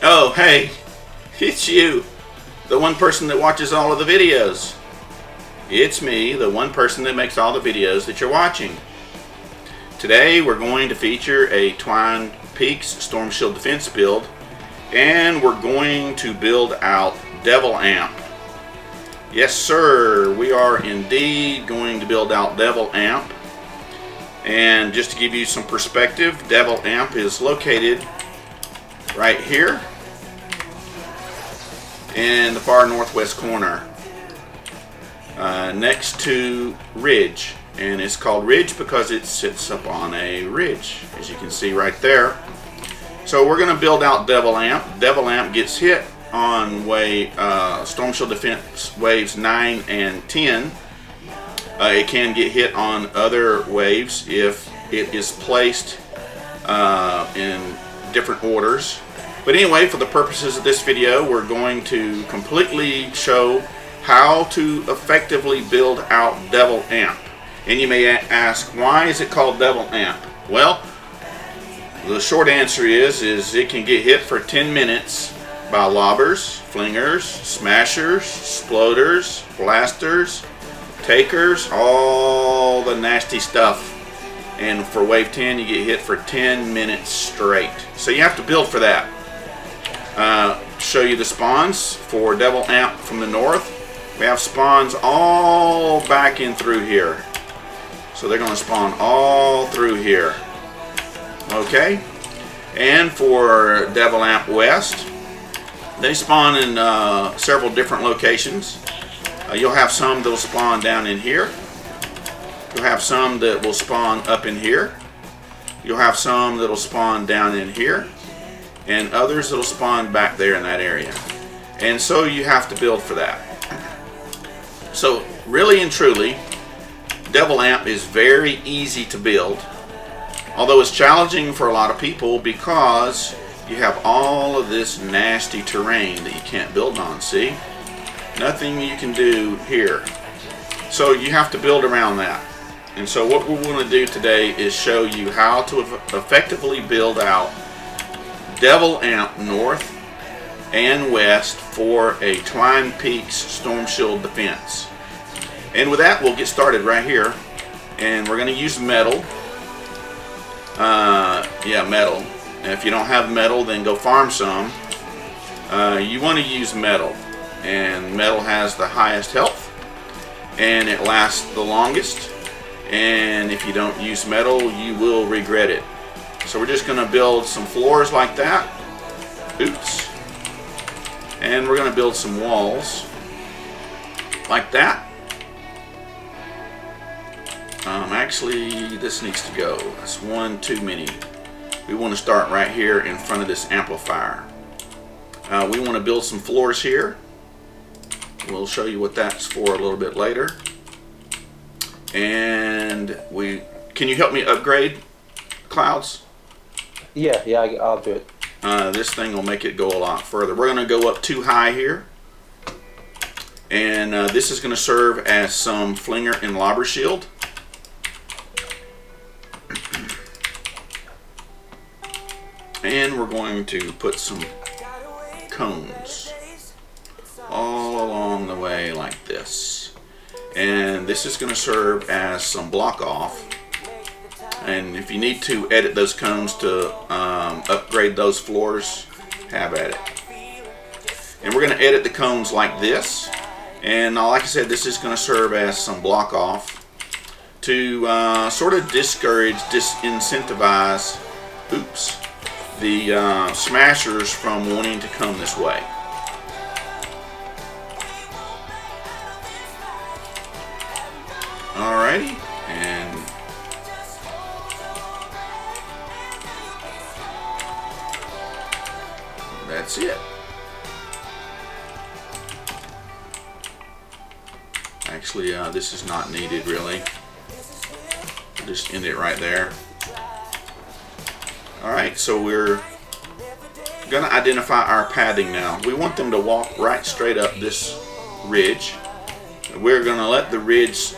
Oh, hey, it's you, the one person that watches all of the videos. It's me, the one person that makes all the videos that you're watching. Today we're going to feature a Twine Peaks Storm Shield Defense build, and we're going to build out Devil Amp. Yes sir, we are indeed going to build out Devil Amp. And just to give you some perspective, Devil Amp is located right here in the far northwest corner, next to Ridge. And it's called Ridge because it sits up on a ridge, as you can see right there. So we're going to build out Devil Amp. Devil Amp gets hit on Storm Shield Defense waves 9 and 10. It can get hit on other waves if it is placed in different orders. But anyway, for the purposes of this video, we're going to completely show how to effectively build out Devil Amp. And you may ask, why is it called Devil Amp? Well, the short answer is it can get hit for 10 minutes by lobbers, flingers, smashers, sploders, blasters, takers, all the nasty stuff. And for wave 10 you get hit for 10 minutes straight. So you have to build for that. Show you the spawns for Devil Amp from the north. We have spawns all back in through here. So they're going to spawn all through here. Okay? And for Devil Amp West, they spawn in several different locations. You'll have some that will spawn down in here. You'll have some that will spawn up in here. You'll have some that will spawn down in here. And others that will spawn back there in that area. And so you have to build for that. So really and truly, Devil Amp is very easy to build. Although it's challenging for a lot of people because you have all of this nasty terrain that you can't build on, see? Nothing you can do here. So you have to build around that. And so what we're going to do today is show you how to effectively build out Devil Amp North and West for a Twine Peaks Storm Shield Defense. And with that, we'll get started right here. And we're going to use metal. Metal. And if you don't have metal, then go farm some. You want to use metal. And metal has the highest health. And it lasts the longest. And if you don't use metal, you will regret it. So we're just going to build some floors like that. Oops. And we're going to build some walls like that. Actually, this needs to go. That's one too many. We want to start right here in front of this amplifier. We want to build some floors here. We'll show you what that's for a little bit later. And can you help me upgrade, Cloudz? Yeah, I'll do it. This thing will make it go a lot further. We're going to go up too high here. And this is going to serve as some flinger and lobber shield. And we're going to put some cones all along the way like this. And this is going to serve as some block off. And if you need to edit those cones to upgrade those floors, have at it. And we're going to edit the cones like this. And like I said, this is going to serve as some block off to sort of disincentivize, the smashers from wanting to come this way. Alrighty, and that's it. Actually, this is not needed really. Just end it right there. Alright, so we're going to identify our padding now. We want them to walk right straight up this ridge. We're going to let the ridge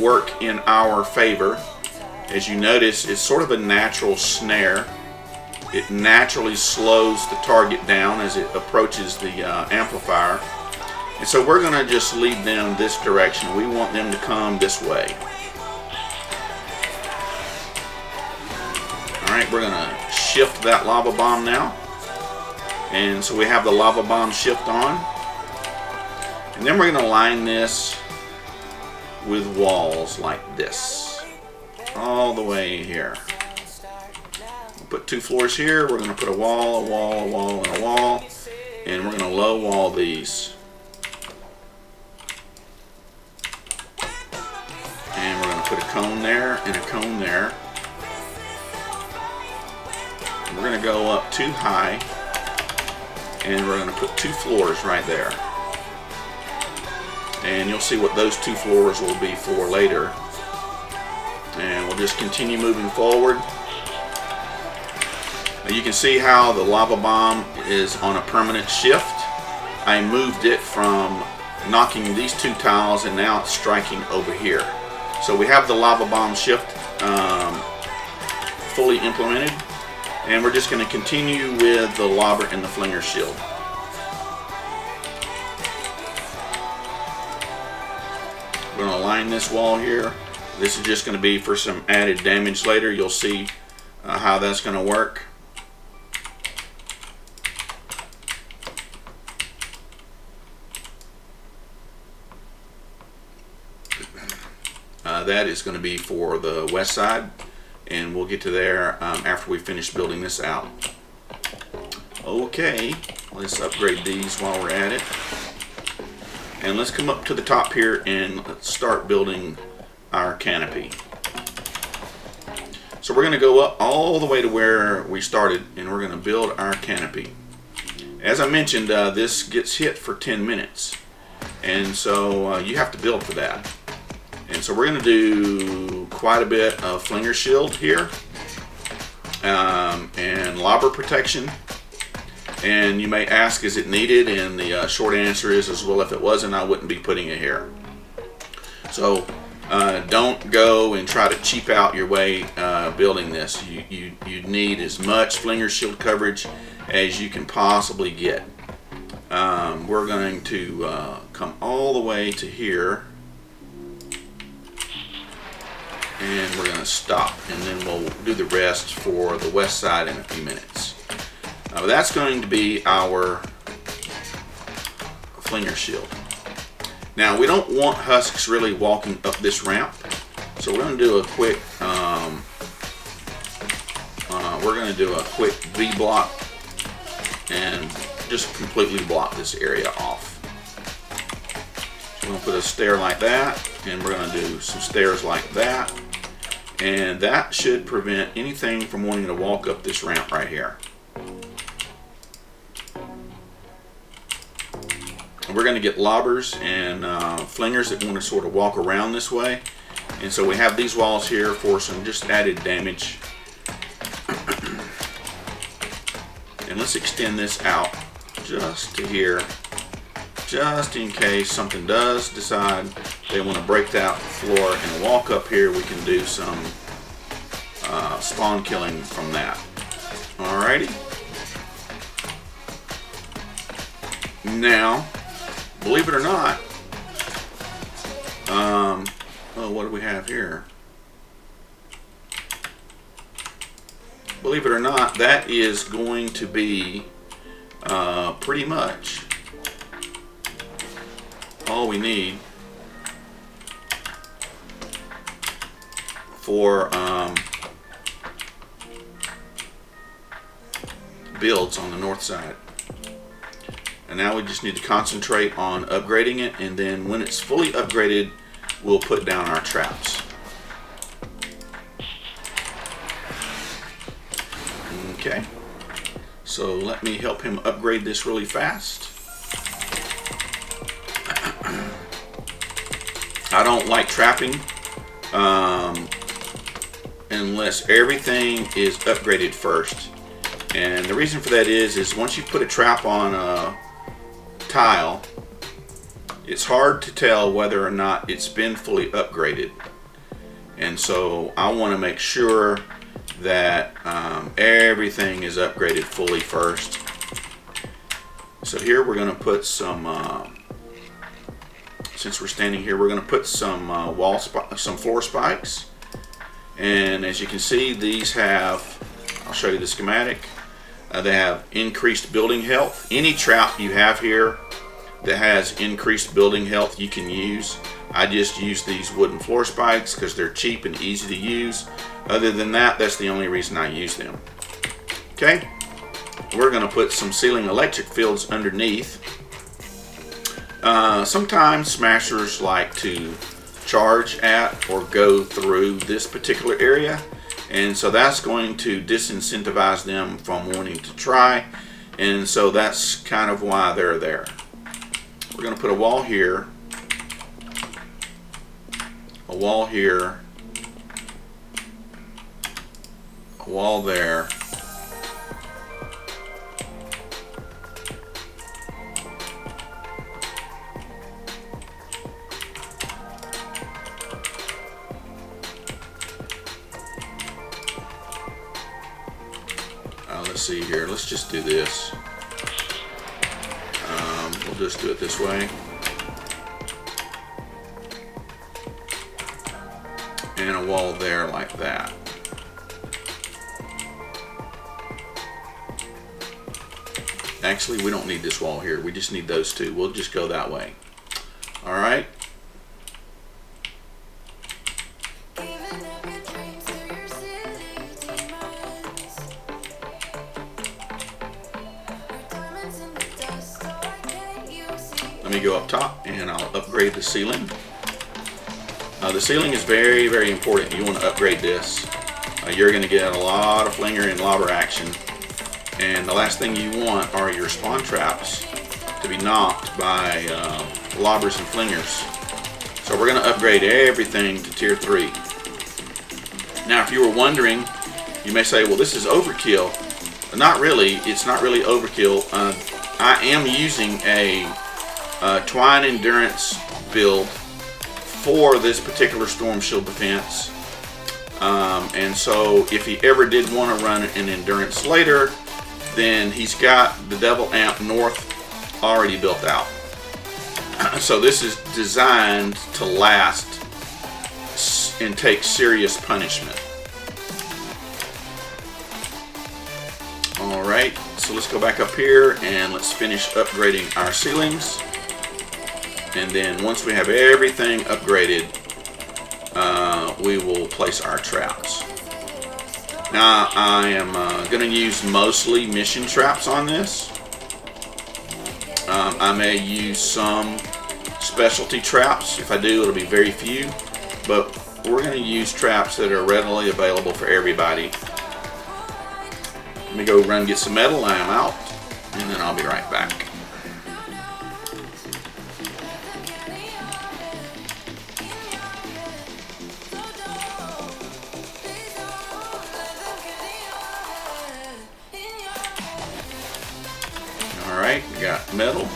work in our favor. As you notice, it's sort of a natural snare. it naturally slows the target down as it approaches the amplifier. And so we're going to just lead them this direction. We want them to come this way. Alright, we're going to shift that lava bomb now. And so we have the lava bomb shift on. And then we're going to line this with walls like this. All the way here. We'll put 2 floors here. We're going to put a wall, a wall, a wall, and a wall. And we're going to low wall these. And we're going to put a cone there and a cone there. And we're going to go up 2 high. And we're going to put 2 floors right there. And you'll see what those 2 floors will be for later. And we'll just continue moving forward. Now you can see how the lava bomb is on a permanent shift. I moved it from knocking these 2 tiles and now it's striking over here. So we have the lava bomb shift fully implemented. And we're just going to continue with the lobber and the flinger shield. We're going to line this wall here. This is just going to be for some added damage later. You'll see how that's going to work. That is going to be for the west side, and we'll get to there after we finish building this out. Okay, let's upgrade these while we're at it. And let's come up to the top here and let's start building our canopy. So we're going to go up all the way to where we started and we're going to build our canopy. As I mentioned, this gets hit for 10 minutes. And so you have to build for that. And so we're going to do quite a bit of flinger shield here. And lobber protection. And you may ask, is it needed? And the short answer is, as well, if it wasn't, I wouldn't be putting it here. So don't go and try to cheap out your way building this. You need as much flinger shield coverage as you can possibly get. We're going to come all the way to here. And we're going to stop. And then we'll do the rest for the west side in a few minutes. That's going to be our flinger shield. Now we don't want husks really walking up this ramp, so we're going to do a quick V block and just completely block this area off. So we're going to put a stair like that, and we're going to do some stairs like that, and that should prevent anything from wanting to walk up this ramp right here. We're going to get lobbers and flingers that want to sort of walk around this way. And so we have these walls here for some just added damage. And let's extend this out just to here, just in case something does decide they want to break that floor and walk up here. We can do some spawn killing from that. Alrighty. Now, believe it or not, oh, what do we have here? Believe it or not, that is going to be pretty much all we need for builds on the north side. And now we just need to concentrate on upgrading it, and then when it's fully upgraded, we'll put down our traps. Okay, so let me help him upgrade this really fast. I don't like trapping unless everything is upgraded first. And the reason for that is once you put a trap on a tile, it's hard to tell whether or not it's been fully upgraded. And so I want to make sure that everything is upgraded fully first. So here we're going to put some, since we're standing here, we're going to put some some floor spikes. And as you can see, these have, I'll show you the schematic, they have increased building health. Any trap you have here that has increased building health you can use. I just use these wooden floor spikes because they're cheap and easy to use. Other than that, that's the only reason I use them. Okay, we're going to put some ceiling electric fields underneath. Sometimes smashers like to charge at or go through this particular area, and so that's going to disincentivize them from wanting to try, and so that's kind of why they're there. We're going to put a wall here, a wall here, a wall there, let's see here, let's just do this. We'll just do it this way. And a wall there like that. Actually, we don't need this wall here. We just need those two. We'll just go that way. All right. Let me go up top and I'll upgrade the ceiling. The ceiling is very, very important. You want to upgrade this. You're going to get a lot of flinger and lobber action. And the last thing you want are your spawn traps to be knocked by lobbers and flingers. So we're going to upgrade everything to tier 3. Now if you were wondering, you may say, well, this is overkill. Not really. It's not really overkill. I am using a Twine endurance build for this particular storm shield defense, and so if he ever did want to run an endurance later, then he's got the Devil Amp North already built out. So this is designed to last and take serious punishment. Alright, so let's go back up here and let's finish upgrading our ceilings. And then once we have everything upgraded, we will place our traps. Now I am going to use mostly mission traps on this. I may use some specialty traps. If I do, it'll be very few. But we're going to use traps that are readily available for everybody. Let me go run and get some metal. I am out, and then I'll be right back. Alright, we got metal.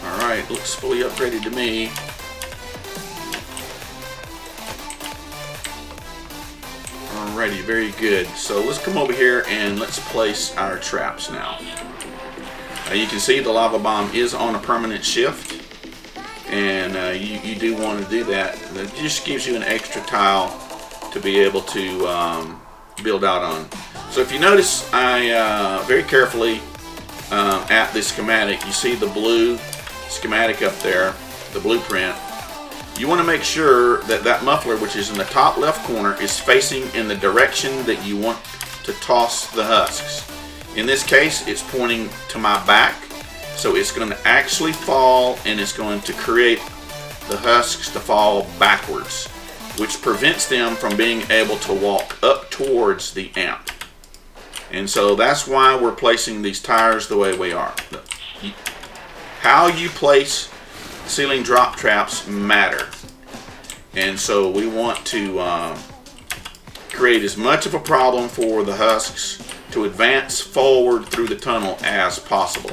Alright, looks fully upgraded to me. Alrighty, very good. So let's come over here and let's place our traps now. You can see the lava bomb is on a permanent shift, and you do want to do that. That just gives you an extra tile to be able to build out on. So if you notice, I very carefully at the schematic, you see the blue schematic up there, the blueprint. You want to make sure that that muffler, which is in the top left corner, is facing in the direction that you want to toss the husks. In this case, it's pointing to my back, so it's going to actually fall, and it's going to create the husks to fall backwards, which prevents them from being able to walk up towards the amp. And so that's why we're placing these tires the way we are. How you place ceiling drop traps matter, and so we want to create as much of a problem for the husks to advance forward through the tunnel as possible.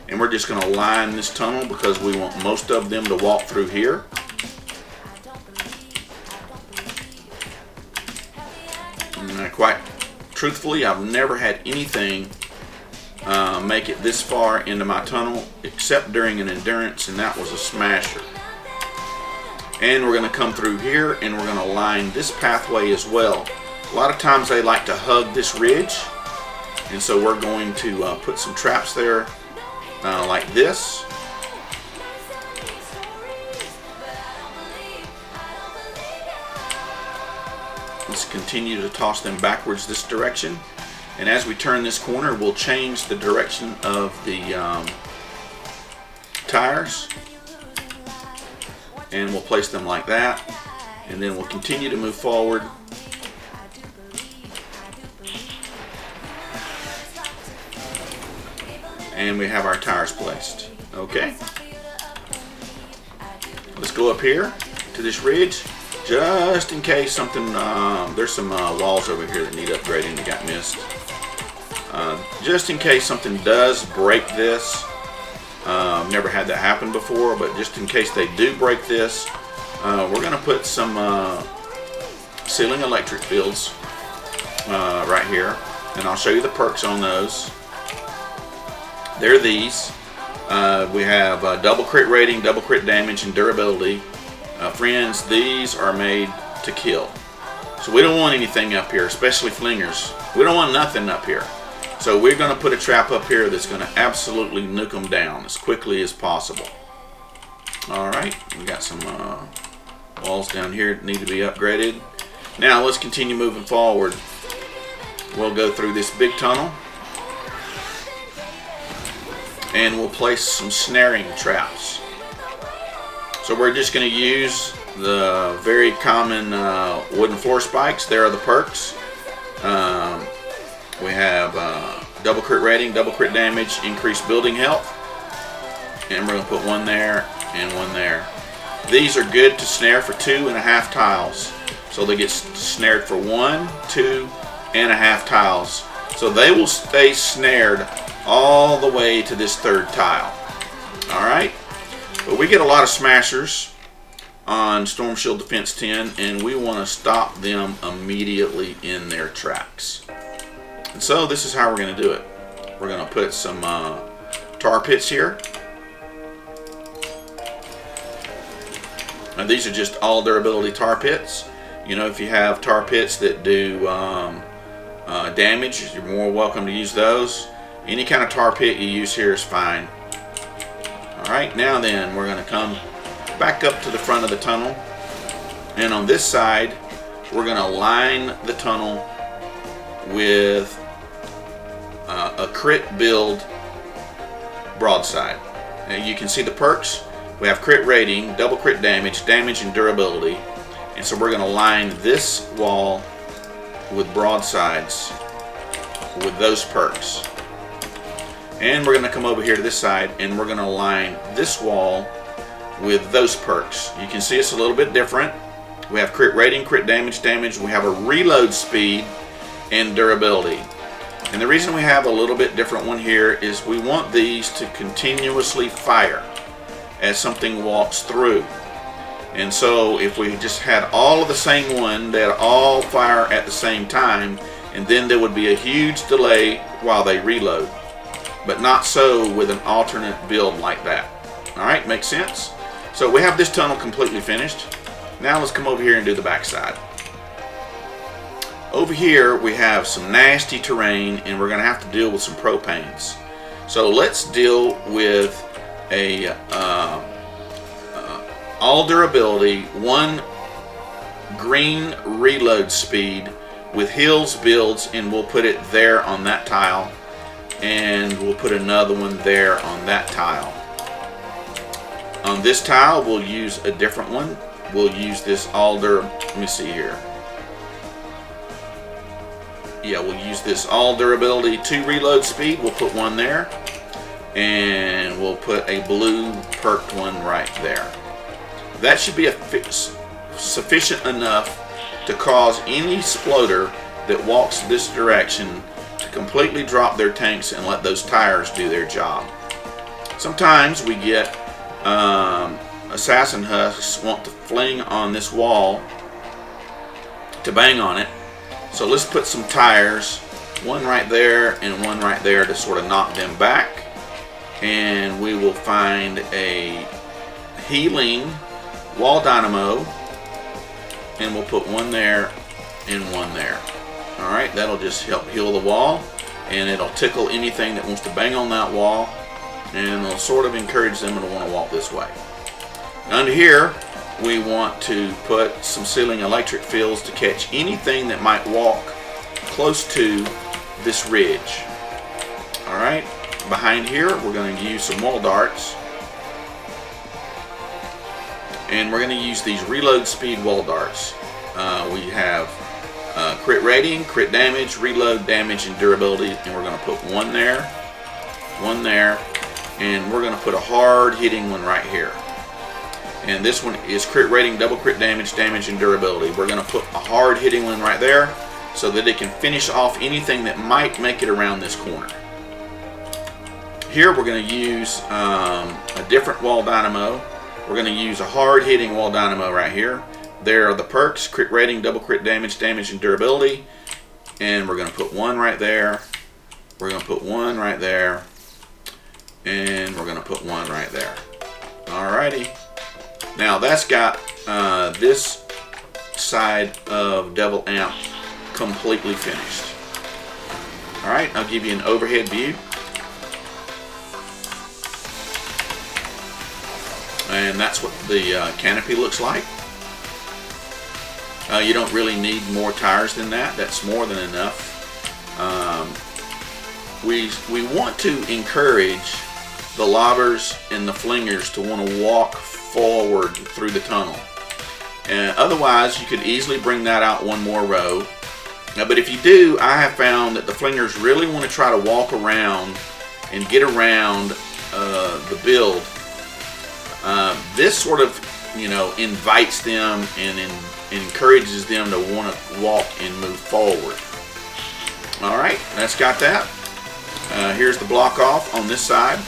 And we're just going to line this tunnel because we want most of them to walk through here. And quite truthfully, I've never had anything make it this far into my tunnel except during an endurance, and that was a smasher. And we're going to come through here and we're going to line this pathway as well. A lot of times they like to hug this ridge, and so we're going to put some traps there like this. Let's continue to toss them backwards this direction, and as we turn this corner we'll change the direction of the tires, and we'll place them like that, and then we'll continue to move forward. And we have our tires placed. Okay. Let's go up here to this ridge, just in case something, there's some walls over here that need upgrading that got missed. Just in case something does break this. Never had that happen before, but just in case they do break this, we're going to put some ceiling electric fields right here, and I'll show you the perks on those. They're these. We have double crit rating, double crit damage, and durability. Friends, these are made to kill. So we don't want anything up here, especially flingers. We don't want nothing up here. So we're going to put a trap up here that's going to absolutely nuke them down as quickly as possible. Alright, we got some walls down here that need to be upgraded. Now let's continue moving forward. We'll go through this big tunnel, and we'll place some snaring traps. So we're just going to use the very common wooden floor spikes. There are the perks. We have double crit rating, double crit damage, increased building health, and we're going to put one there and one there. These are good to snare for 2.5 tiles. So they get snared for 1, 2.5 tiles. So they will stay snared all the way to this third tile. Alright, but we get a lot of smashers on Storm Shield Defense 10, and we want to stop them immediately in their tracks. And so this is how we're going to do it. We're going to put some tar pits here. And these are just all durability tar pits. You know, if you have tar pits that do damage, you're more welcome to use those. Any kind of tar pit you use here is fine. Alright, now then, we're going to come back up to the front of the tunnel. And on this side, we're going to line the tunnel with a crit build broadside. Now you can see the perks. We have crit rating, double crit damage, damage and durability. And so we're going to line this wall with broadsides with those perks. And we're going to come over here to this side, and we're going to line this wall with those perks. You can see it's a little bit different. We have crit rating, crit damage, damage. We have a reload speed and durability. And the reason we have a little bit different one here is we want these to continuously fire as something walks through. And so if we just had all of the same one, they'd all fire at the same time, and then there would be a huge delay while they reload. But not so with an alternate build like that. Alright, makes sense? So we have this tunnel completely finished. Now let's come over here and do the backside. Over here we have some nasty terrain, and we're going to have to deal with some propanes. So let's deal with a all durability, 1 green reload speed with hills builds, and we'll put it there on that tile. And we'll put another one there on that tile. On this tile, we'll use a different one. We'll use this alder. Let me see here. Yeah, we'll use this all durability 2 reload speed. We'll put one there, and we'll put a blue perked one right there. That should be sufficient enough to cause any sploder that walks this direction to completely drop their tanks and let those tires do their job. Sometimes we get assassin husks want to fling on this wall to bang on it. So let's put some tires, one right there and one right there, to sort of knock them back. And we will find a healing wall dynamo, and we'll put one there and one there. Alright, that'll just help heal the wall, and it'll tickle anything that wants to bang on that wall, and it'll sort of encourage them to want to walk this way. Under here, we want to put some ceiling electric fields to catch anything that might walk close to this ridge. Alright, behind here, we're going to use some wall darts, and we're going to use these reload speed wall darts. We have crit rating, crit damage, reload damage, and durability, and we're going to put one there, and we're going to put a hard hitting one right here. And this one is crit rating, double crit damage, damage, and durability. We're going to put a hard hitting one right there so that it can finish off anything that might make it around this corner. Here we're going to use a different wall dynamo. We're going to use a hard hitting wall dynamo right here. There are the perks: crit rating, double crit damage, damage, and durability. And we're going to put one right there. We're going to put one right there. And we're going to put one right there. Alrighty. Now that's got this side of Devil Amp completely finished. Alright, I'll give you an overhead view. And that's what the canopy looks like. You don't really need more tires than that. That's more than enough. We want to encourage the lobbers and the flingers to want to walk forward through the tunnel. And otherwise, you could easily bring that out one more row. But if you do, I have found that the flingers really want to try to walk around and get around the build. This sort of, invites them and encourages them to want to walk and move forward. Alright, that's got that. Here's the block off on this side.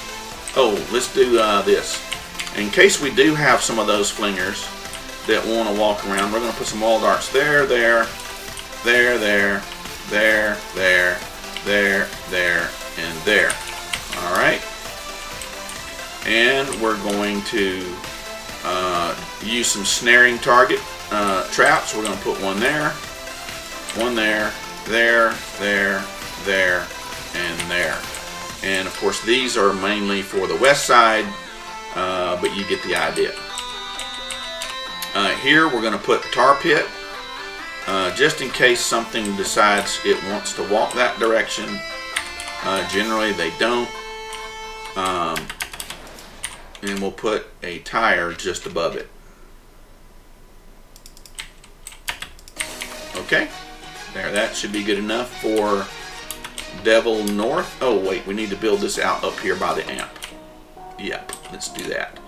Oh, let's do this. In case we do have some of those flingers that want to walk around, we're going to put some wall darts there, there, there, there, there, there, there, there, and there. Alright. And we're going to use some snaring target traps. We're going to put one there, there, there, there, and there. And of course these are mainly for the west side, but you get the idea. Here we're going to put tar pit, just in case something decides it wants to walk that direction. Generally they don't. And we'll put a tire just above it. Okay, there, that should be good enough for Devil North. Oh wait, we need to build this out up here by the amp. Yep, let's do that.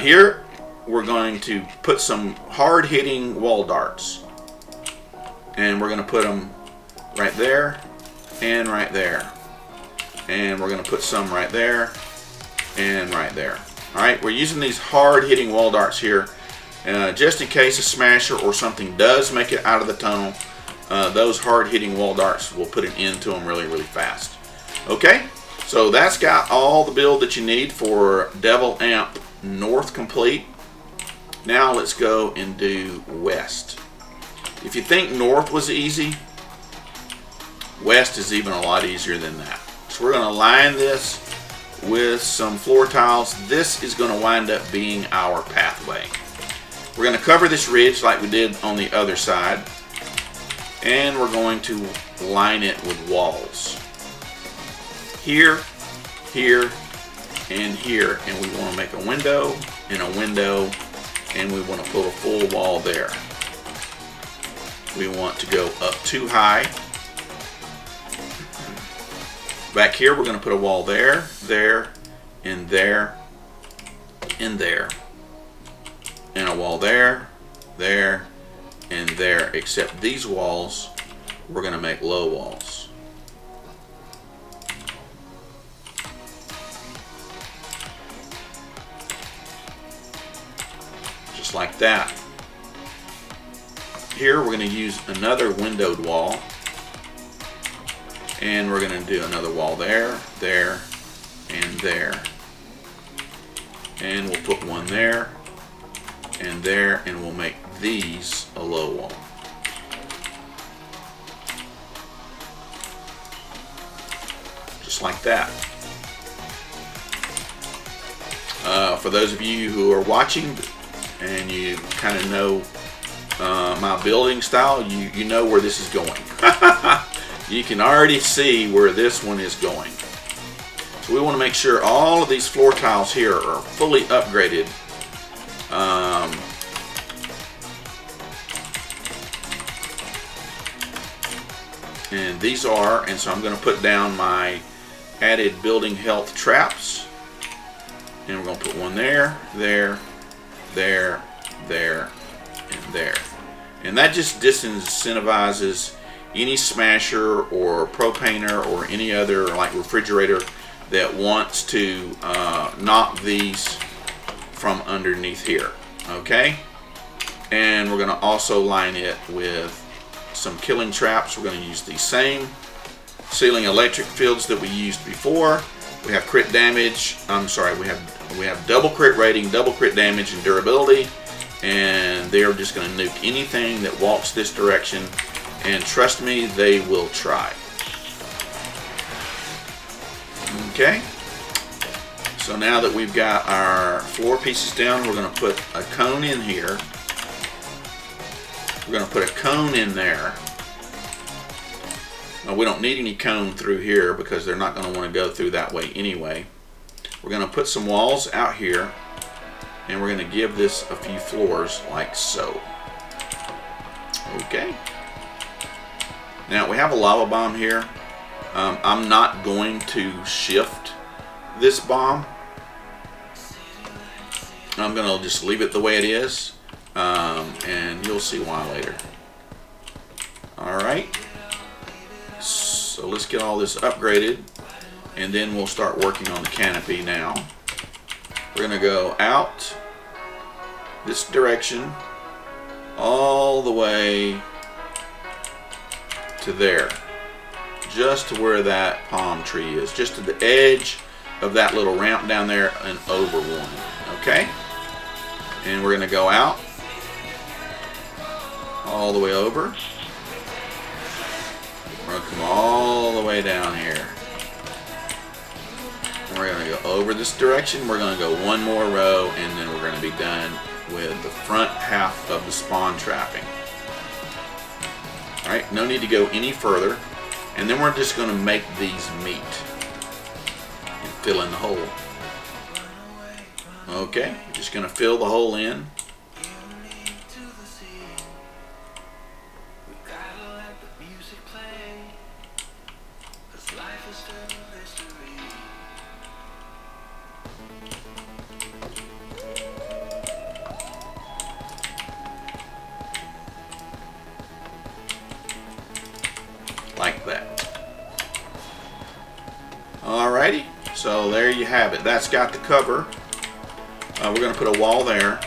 Here we're going to put some hard hitting wall darts, and we're going to put them right there and right there, and we're going to put some right there and right there. Alright, we're using these hard hitting wall darts here just in case a smasher or something does make it out of the tunnel. Those hard hitting wall darts will put an end to them really, really fast. Okay, so that's got all the build that you need for Devil Amp North complete. Now let's go and do West. If you think North was easy, West is even a lot easier than that. So we're going to line this with some floor tiles. This is going to wind up being our pathway. We're going to cover this ridge like we did on the other side, and we're going to line it with walls. Here, here, and here, and we want to make a window and a window, and we want to put a full wall there. We want to go up too high. Back here, we're going to put a wall there, there, and there, and there. And a wall there, there, and there, except these walls we're going to make low walls. Just like that. Here we're going to use another windowed wall, and we're going to do another wall there, there, and there. And we'll put one there and there, and we'll make these a low wall. Just like that. For those of you who are watching and you kind of know my building style, you know where this is going. You can already see where this one is going. So we want to make sure all of these floor tiles here are fully upgraded. And these are, and so I'm going to put down my added building health traps. And we're going to put one there, there, there, there, and there. And that just disincentivizes any smasher or propaner or any other like refrigerator that wants to knock these from underneath here. Okay? And we're going to also line it with some killing traps. We're going to use the same ceiling electric fields that we used before. We have crit damage. I'm sorry, we have double crit rating, double crit damage, and durability. And they're just going to nuke anything that walks this direction. And trust me, they will try. Okay. So now that we've got our floor pieces down, we're going to put a cone in here. We're going to put a cone in there. Now, we don't need any cone through here because they're not going to want to go through that way anyway. We're going to put some walls out here, and we're going to give this a few floors like so. Okay. Now we have a lava bomb here. I'm not going to shift this bomb. I'm going to just leave it the way it is, and you'll see why later. Alright, so let's get all this upgraded, and then we'll start working on the canopy now. We're going to go out this direction all the way to there, just to where that palm tree is, just to the edge of that little ramp down there and over one. Okay? And we're going to go out all the way over. We're going to come all the way down here. And we're going to go over this direction. We're going to go one more row, and then we're going to be done with the front half of the spawn trapping. Alright, no need to go any further. And then we're just going to make these meet and fill in the hole. Okay, just going to fill the hole in. Like that. Alrighty, so there you have it. That's got the cover. We're going to put a wall there.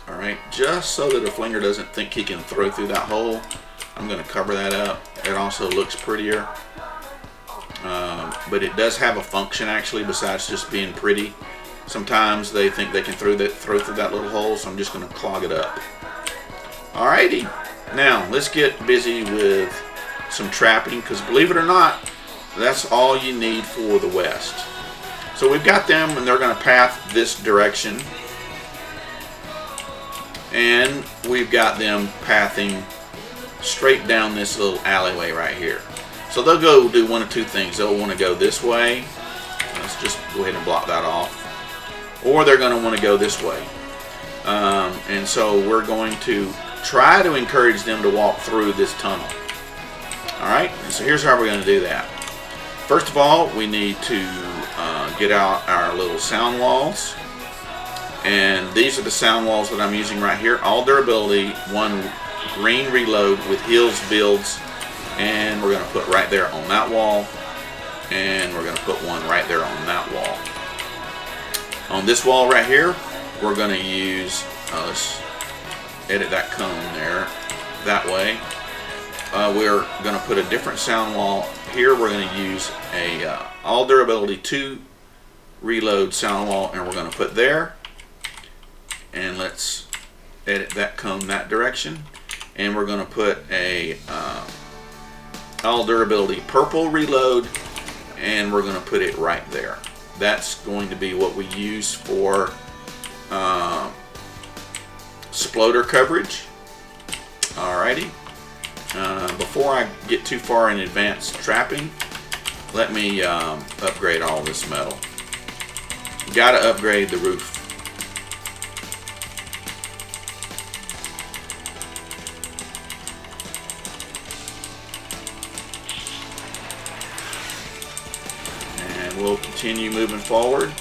Alright, just so that a flinger doesn't think he can throw through that hole, I'm going to cover that up. It also looks prettier. But it does have a function actually besides just being pretty. Sometimes they think they can throw through that little hole, so I'm just going to clog it up. Alrighty, now let's get busy with some trapping, because believe it or not, that's all you need for the west. So we've got them, and they're going to path this direction, and we've got them pathing straight down this little alleyway right here. So they'll go do one of two things. They'll want to go this way. Let's just go ahead and block that off. Or they're going to want to go this way. And so we're going to try to encourage them to walk through this tunnel. Alright, and so here's how we're going to do that. First of all, we need to get out our little sound walls. And these are the sound walls that I'm using right here. All durability, one green reload with heels builds. And we're going to put right there on that wall. And we're going to put one right there on that wall. On this wall right here, we're going to use, let's edit that cone there, that way. We're going to put a different sound wall here. We're going to use a all durability 2 reload sound wall, and we're going to put there. And let's edit that cone that direction. And we're going to put a all durability purple reload, and we're going to put it right there. That's going to be what we use for sploder coverage. Alrighty. Before I get too far in advanced trapping, let me upgrade all this metal. Got to upgrade the roof. And we'll continue moving forward,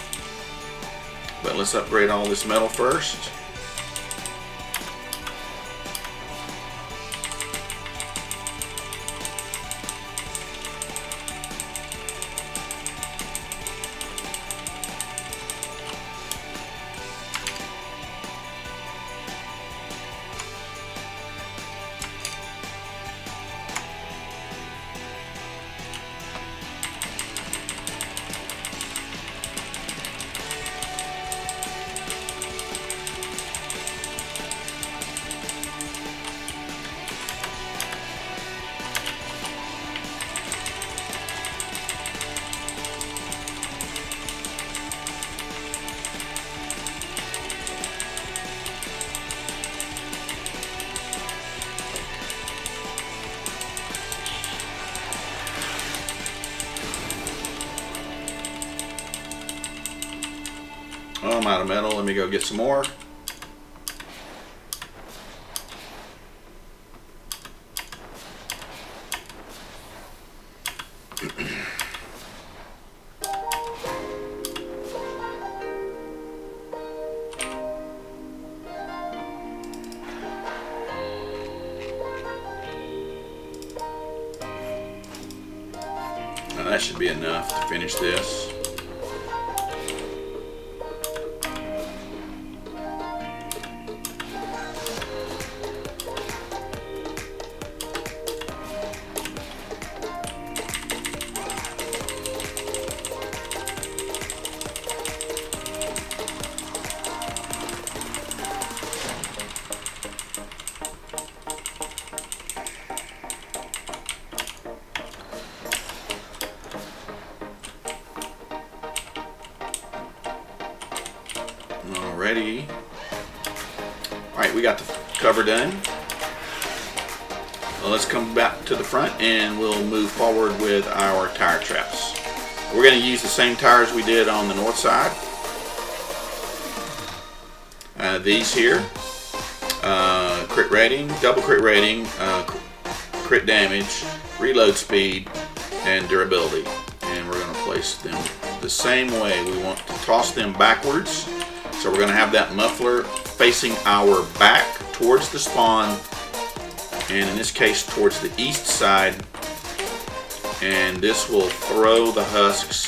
but let's upgrade all this metal first. Oh, I'm out of metal. Let me go get some more. Now that should be enough to finish this. Alrighty. Alright, we got the cover done. Well, let's come back to the front and we'll move forward with our tire traps. We're going to use the same tires we did on the north side. These here, crit rating, double crit rating, crit damage, reload speed, and durability. And we're going to place them the same way. We want to toss them backwards. So we're going to have that muffler facing our back towards the spawn, and in this case towards the east side, and this will throw the husks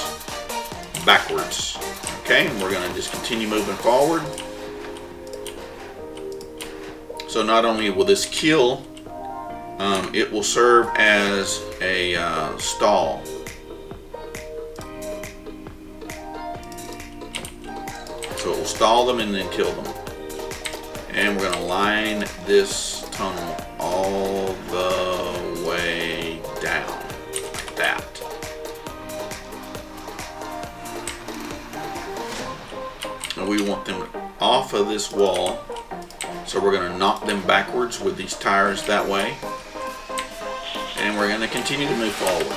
backwards. Okay, and we're going to just continue moving forward. So not only will this kill, it will serve as a stall. So it will stall them and then kill them. And we're going to line this tunnel all the way down, like that. And we want them off of this wall. So we're going to knock them backwards with these tires that way. And we're going to continue to move forward.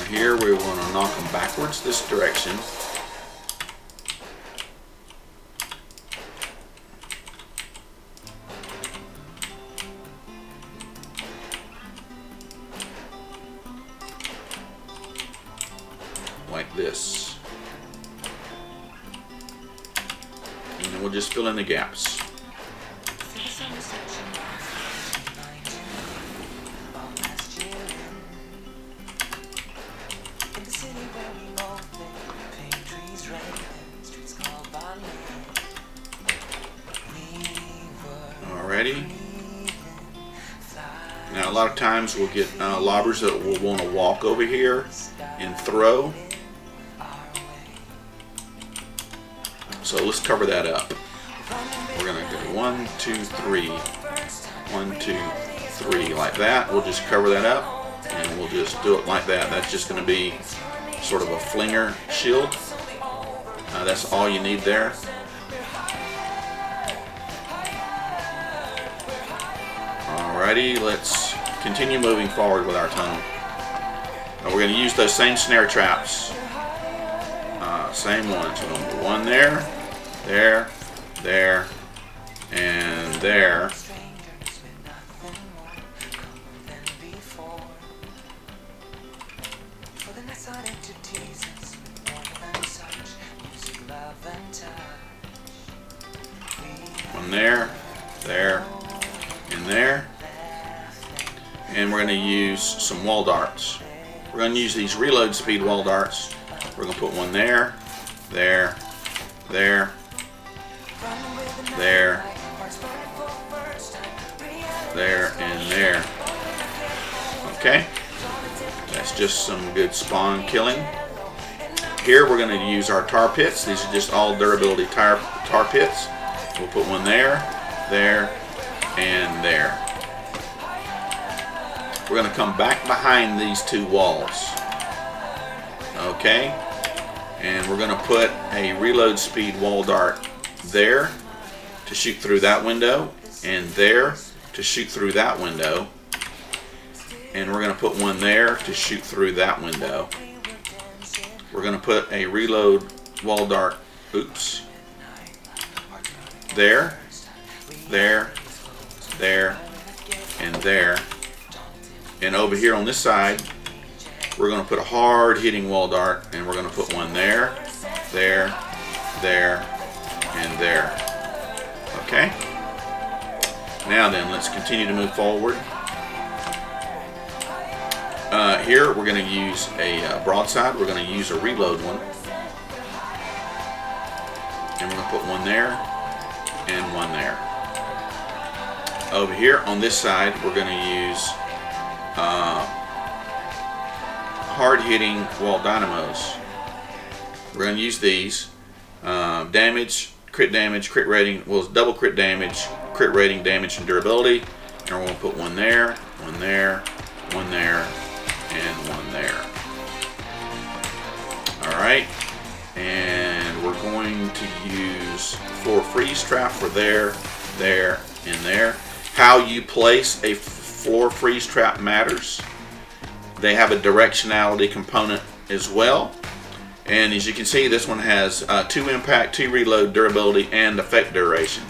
Here we want to knock them backwards this direction. Like this. And then we'll just fill in the gaps. Alrighty. Now a lot of times we'll get lobbers that will want to walk over here and throw. So let's cover that up. We're going to go 1, 2, 3. 1, 2, 3 like that. We'll just cover that up and we'll just do it like that. That's just going to be sort of a flinger shield. That's all you need there. Alrighty, let's continue moving forward with our tunnel. Now we're going to use those same snare traps. Same ones. So one there, there, there, and there. One there, there, and there. And we're going to use some wall darts. We're going to use these reload speed wall darts. We're going to put one there, there, there, there, there, and there. Okay? That's just some good spawn killing. Here we're going to use our tar pits. These are just all durability tar pits. We'll put one there, there, and there. We're going to come back behind these two walls. Okay? And we're going to put a reload speed wall dart there to shoot through that window, and there to shoot through that window. And we're going to put one there to shoot through that window. We're going to put a reload wall dart, oops, there, there, there, and there. And over here on this side, we're going to put a hard hitting wall dart, and we're going to put one there, there, there, and there. Okay? Now then, let's continue to move forward. Here we're going to use a broadside. We're going to use a reload one. And we're going to put one there and one there. Over here on this side, we're going to use hard-hitting wall dynamos. We're going to use these. Damage, crit rating, well, it's double crit damage, crit rating, damage, and durability. And we're going to put one there, one there, one there, and one there. Alright. And we're going to use 4 freeze trap for there, there, and there. How you place a floor freeze trap matters. They have a directionality component as well. And as you can see, this one has 2 impact, 2 reload, durability, and effect duration.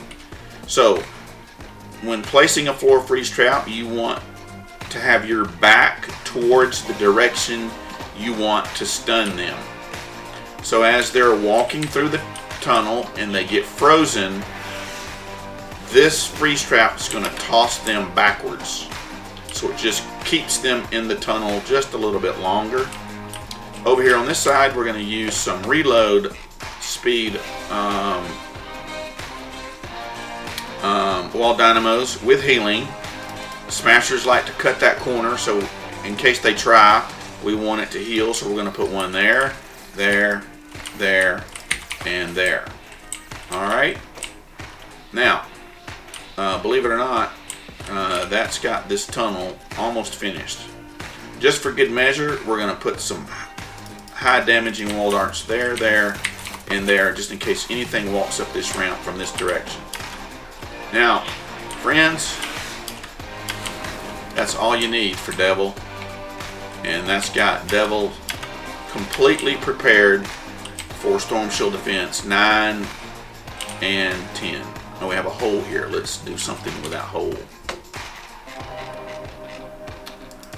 So when placing a floor freeze trap, you want to have your back towards the direction you want to stun them. So as they're walking through the tunnel and they get frozen, this freeze trap is going to toss them backwards. So it just keeps them in the tunnel just a little bit longer. Over here on this side, we're going to use some reload speed wall dynamos with healing. Smashers like to cut that corner, so in case they try, we want it to heal. So we're going to put one there, there, there, and there. Alright. Now, believe it or not, that's got this tunnel almost finished. Just for good measure, we're going to put some high damaging wall darts there, there, and there, just in case anything walks up this ramp from this direction. Now, friends, that's all you need for Devil. And that's got Devil completely prepared for Storm Shield Defense 9 and 10. Now we have a hole here. Let's do something with that hole.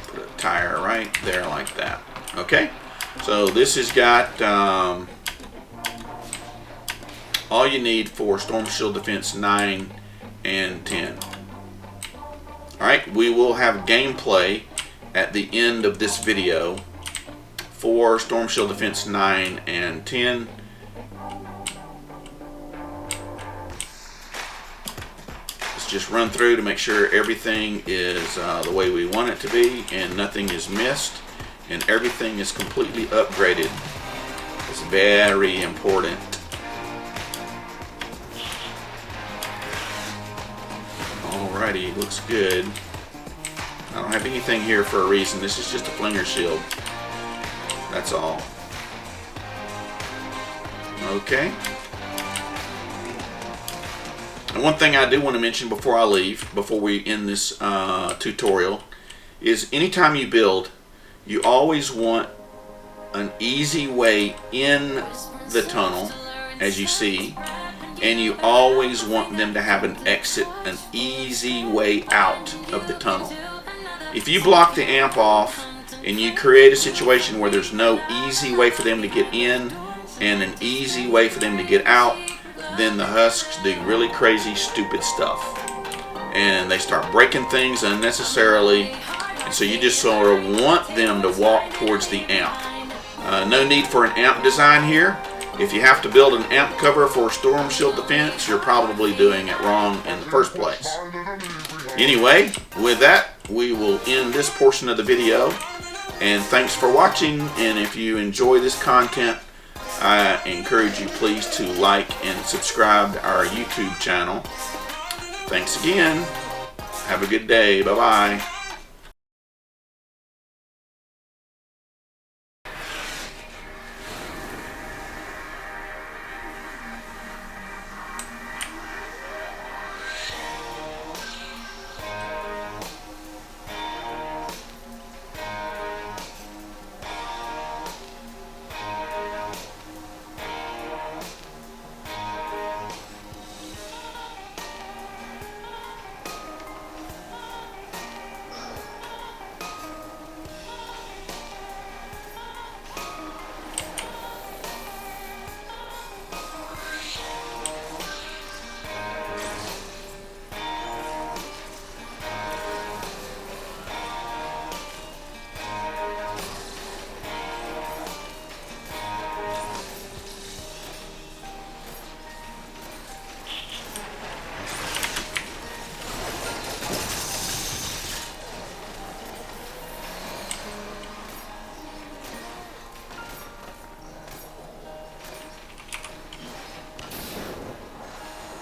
Put a tire right there like that. Okay, so this has got all you need for Storm Shield Defense 9 and 10. Alright, we will have gameplay at the end of this video for Storm Shield Defense 9 and 10. Let's just run through to make sure everything is the way we want it to be and nothing is missed and everything is completely upgraded. It's very important. Alrighty, looks good. I don't have anything here for a reason. This is just a flinger shield. That's all. Okay. And one thing I do want to mention before I leave, before we end this tutorial, is anytime you build, you always want an easy way in the tunnel, as you see, and you always want them to have an exit, an easy way out of the tunnel. If you block the amp off and you create a situation where there's no easy way for them to get in and an easy way for them to get out, then the husks do really crazy, stupid stuff. And they start breaking things unnecessarily, and so you just sort of want them to walk towards the amp. No need for an amp design here. If you have to build an amp cover for Storm Shield Defense, you're probably doing it wrong in the first place. Anyway, with that, we will end this portion of the video. And thanks for watching. And if you enjoy this content, I encourage you please to like and subscribe to our YouTube channel. Thanks again. Have a good day. Bye-bye.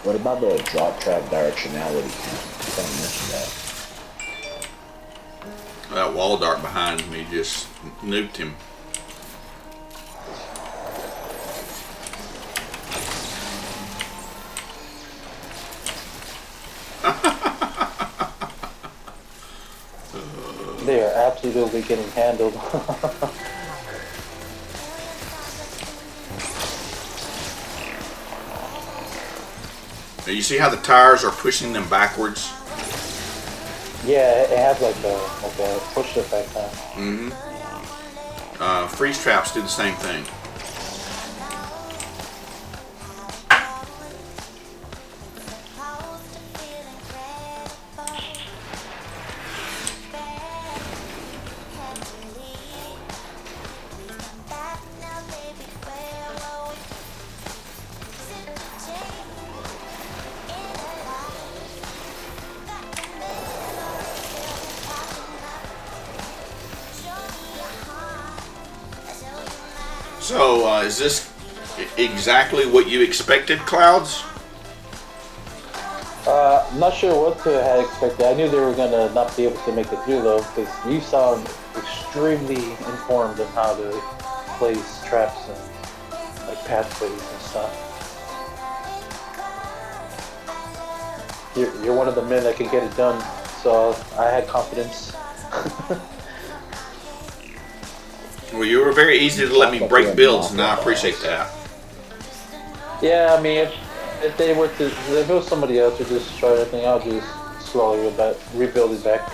What about the drop track directionality? I don't mention that. That wall dart behind me just nuked him. They are absolutely getting handled. You see how the tires are pushing them backwards? Yeah, it has like a push effect. Freeze traps do the same thing. So, is this exactly what you expected, Cloudz? I'm not sure what to have expected. I knew they were gonna not be able to make it through though, because you sound extremely informed on how to place traps and like pathways and stuff. You're one of the men that can get it done, so I had confidence. Well, you were very easy to let me break builds, and I appreciate that. Yeah, I mean, if they were to, if it was somebody else who just destroyed everything, I'll just slowly rebuild it back.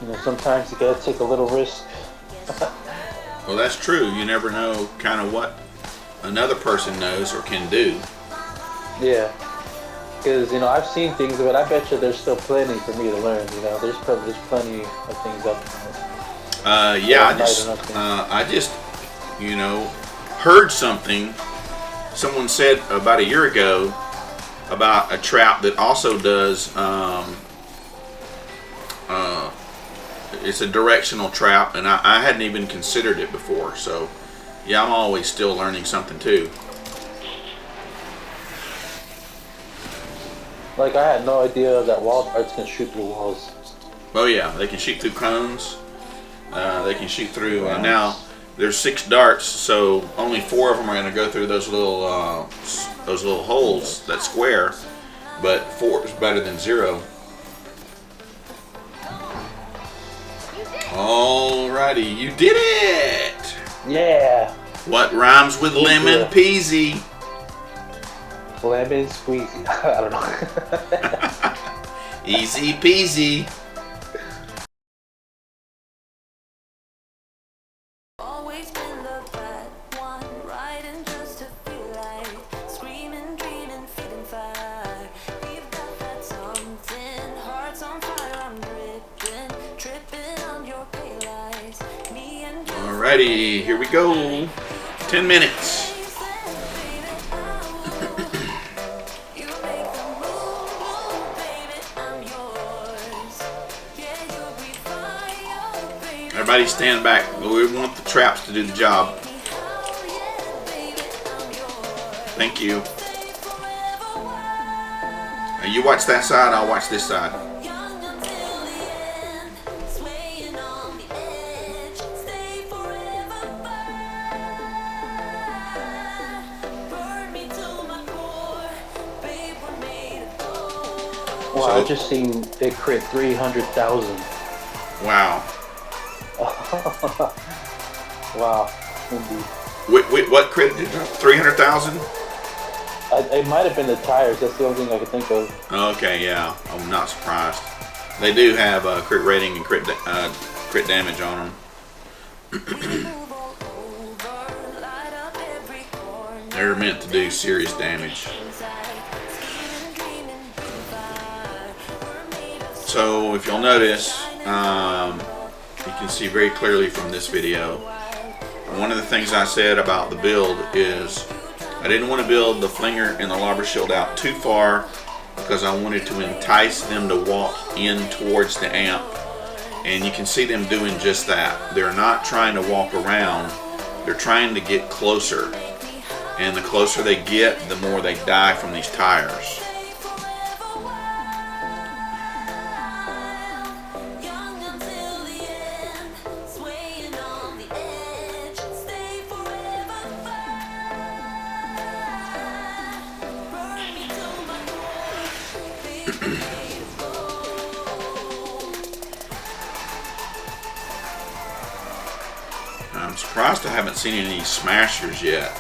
You know, sometimes you gotta take a little risk. Well, that's true. You never know kind of what another person knows or can do. Yeah. Because, you know, I've seen things, but I bet you there's still plenty for me to learn. You know, there's plenty of things up there. Yeah, I just, you know, heard something. Someone said about a year ago about a trap that also does. It's a directional trap, and I hadn't even considered it before. So, yeah, I'm always still learning something too. Like, I had no idea that wall darts can shoot through walls. Oh yeah, they can shoot through cones. They can shoot through. Now there's 6 darts, so only 4 of them are going to go through those little holes, that square. But 4 is better than 0. Alrighty, you did it! Yeah. What rhymes with lemon peasy? Lemon squeezy. I don't know. Easy peasy. Always been the bad one, riding just to feel like screaming, dreaming, feeling fire. We've got that something, hearts on fire, I'm dripping, tripping on your pale eyes. Me and you. Alrighty, here we go. 10 minutes. Everybody stand back. We want the traps to do the job. Thank you. Now you watch that side, I'll watch this side. Wow, I just seen it crit 300,000. Wow. Wow, indeed. Wait, what credit did you drop? 300,000? It might have been the tires. That's the only thing I could think of. Okay, yeah. I'm not surprised. They do have a crit rating and crit damage on them. They're meant to do serious damage. So if you'll notice, you can see very clearly from this video, one of the things I said about the build is I didn't want to build the flinger and the lobber shield out too far because I wanted to entice them to walk in towards the amp, and you can see them doing just that. They're not trying to walk around, they're trying to get closer, and the closer they get, the more they die from these tires. I'm surprised I haven't seen any smashers yet,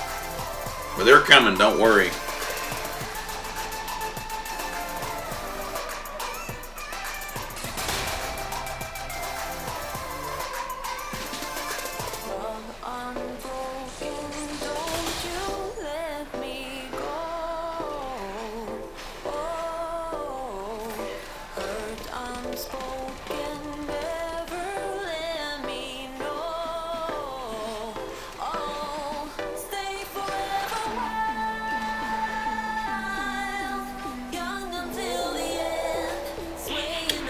but they're coming, don't worry.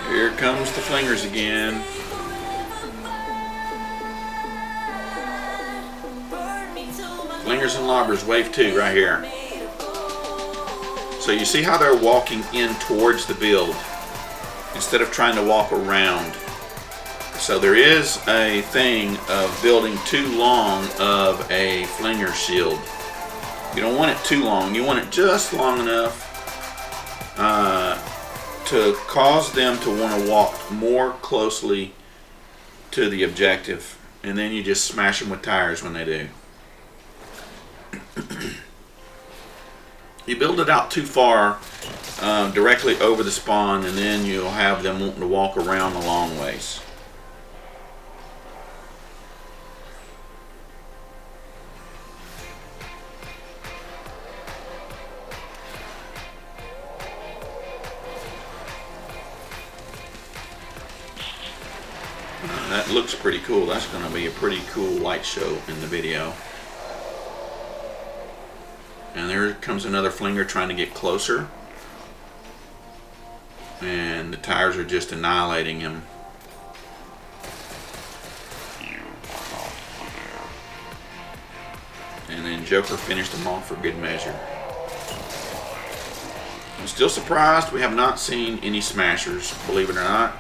Here comes the flingers again. Flingers and lobbers, wave 2 right here. So you see how they're walking in towards the build instead of trying to walk around. So there is a thing of building too long of a flinger shield. You don't want it too long. You want it just long enough to cause them to want to walk more closely to the objective, and then you just smash them with tires when they do. You build it out too far directly over the spawn, and then you'll have them wanting to walk around a long ways. That looks pretty cool. That's going to be a pretty cool light show in the video. And there comes another flinger trying to get closer. And the tires are just annihilating him. And then Joker finished him off for good measure. I'm still surprised we have not seen any smashers, believe it or not.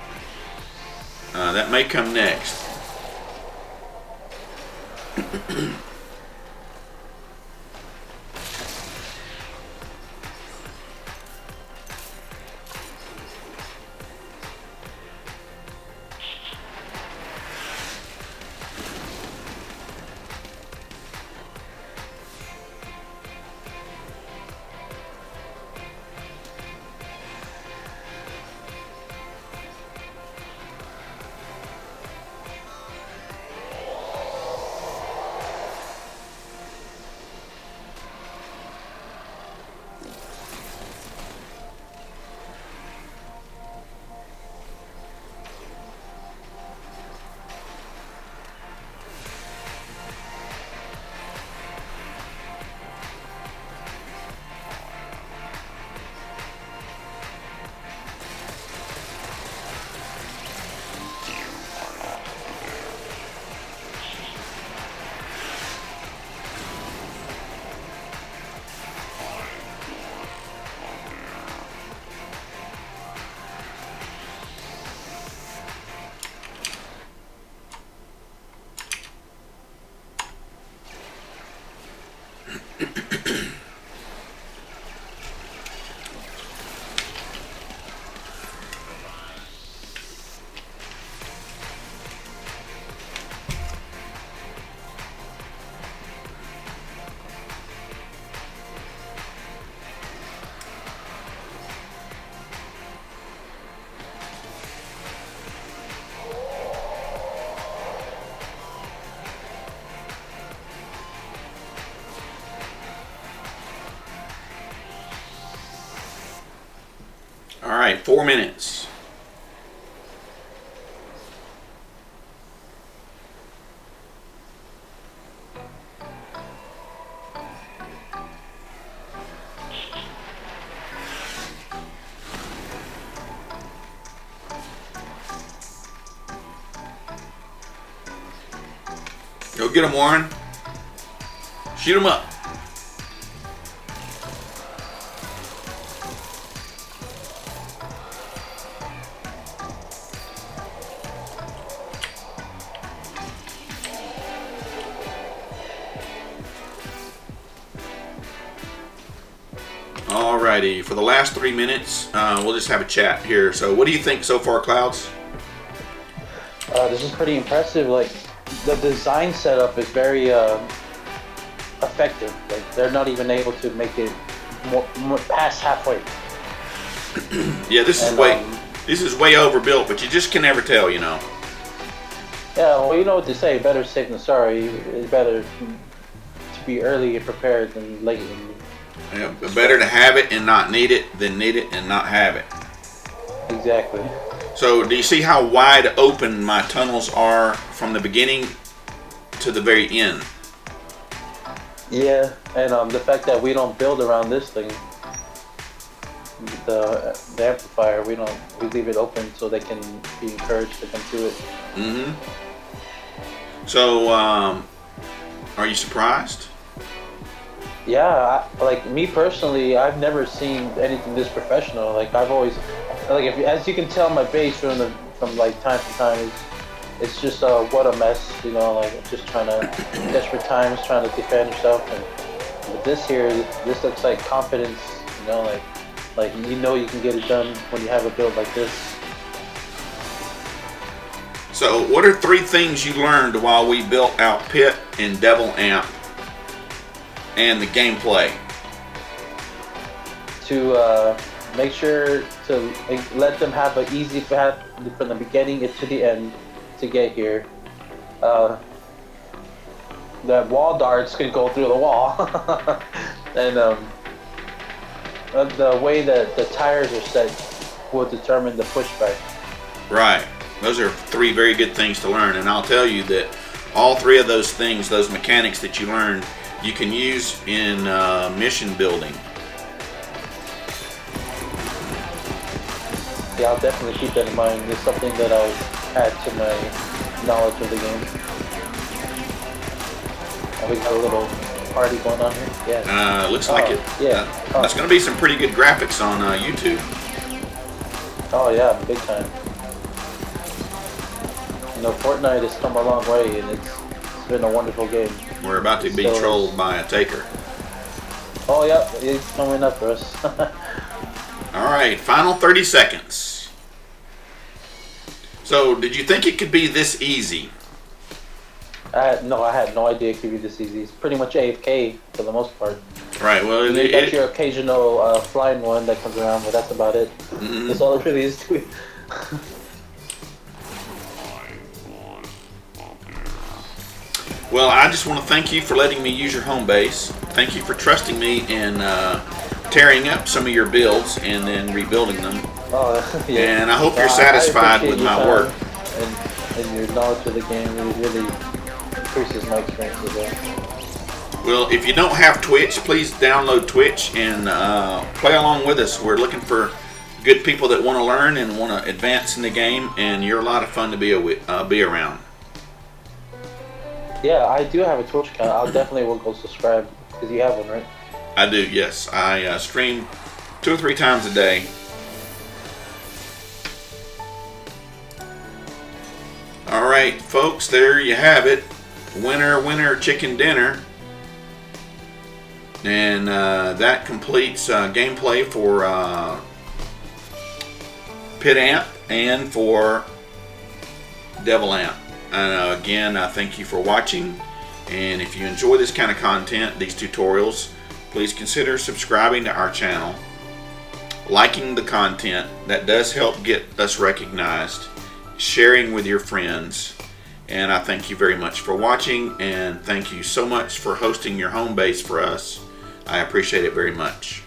That may come next. All right, 4 minutes. Go get him, Warren. Shoot him up. Alrighty, for the last 3 minutes, we'll just have a chat here. So what do you think so far, Cloudz? This is pretty impressive. Like, the design setup is very effective. Like, they're not even able to make it more past halfway. Yeah, this is way overbuilt, but you just can never tell, you know. Yeah, well, you know what to say. Better safe than sorry. It's better to be early and prepared than late. Yeah, better to have it and not need it than need it and not have it. Exactly. So do you see how wide open my tunnels are from the beginning to the very end? Yeah, and the fact that we don't build around this thing, the amplifier, we leave it open so they can be encouraged to come to it. Mm-hmm. So, are you surprised? Yeah, like me personally, I've never seen anything this professional. Like, I've always, like, as you can tell, my base from like time to time it's just what a mess, you know. Like, just trying to desperate times trying to defend yourself, and But this here, this looks like confidence. You know, like you know you can get it done when you have a build like this. So, what are 3 things you learned while we built out PIT and Devil Amp and the gameplay? To make sure to let them have an easy path from the beginning to the end to get here. The wall darts could go through the wall, and the way that the tires are set will determine the pushback. Right. Those are 3 very good things to learn, and I'll tell you that all 3 of those things, those mechanics that you learned, you can use in mission building. Yeah, I'll definitely keep that in mind. It's something that I'll add to my knowledge of the game. Oh, we got a little party going on here. Yeah. Looks like it. Yeah. That's going to be some pretty good graphics on YouTube. Oh yeah, big time. You know, Fortnite has come a long way, and it's been a wonderful game. We're about to be So- trolled by a taker. Oh yeah, it's coming up for us. All right, final 30 seconds. So, did you think it could be this easy? I had no idea it could be this easy. It's pretty much AFK for the most part. Right, well, You got your occasional flying one that comes around, but that's about it. Mhm. That's all it really is to it. Well, I just want to thank you for letting me use your home base. Thank you for trusting me in tearing up some of your builds and then rebuilding them. Oh, yeah. And I hope you're I satisfied appreciate with your my time work. and your knowledge of the game. It really increases my experience as well. Well, if you don't have Twitch, please download Twitch and play along with us. We're looking for good people that want to learn and want to advance in the game, and you're a lot of fun to be around. Yeah, I do have a Twitch account. I'll definitely will go subscribe because you have one, right? I do, yes. I stream 2 or 3 times a day. All right, folks, there you have it. Winner, winner, chicken dinner. And that completes gameplay for PIT Amp and for Devil Amp. And again, I thank you for watching. And if you enjoy this kind of content, these tutorials, please consider subscribing to our channel, liking the content. That does help get us recognized, sharing with your friends. And I thank you very much for watching, and thank you so much for hosting your home base for us. I appreciate it very much.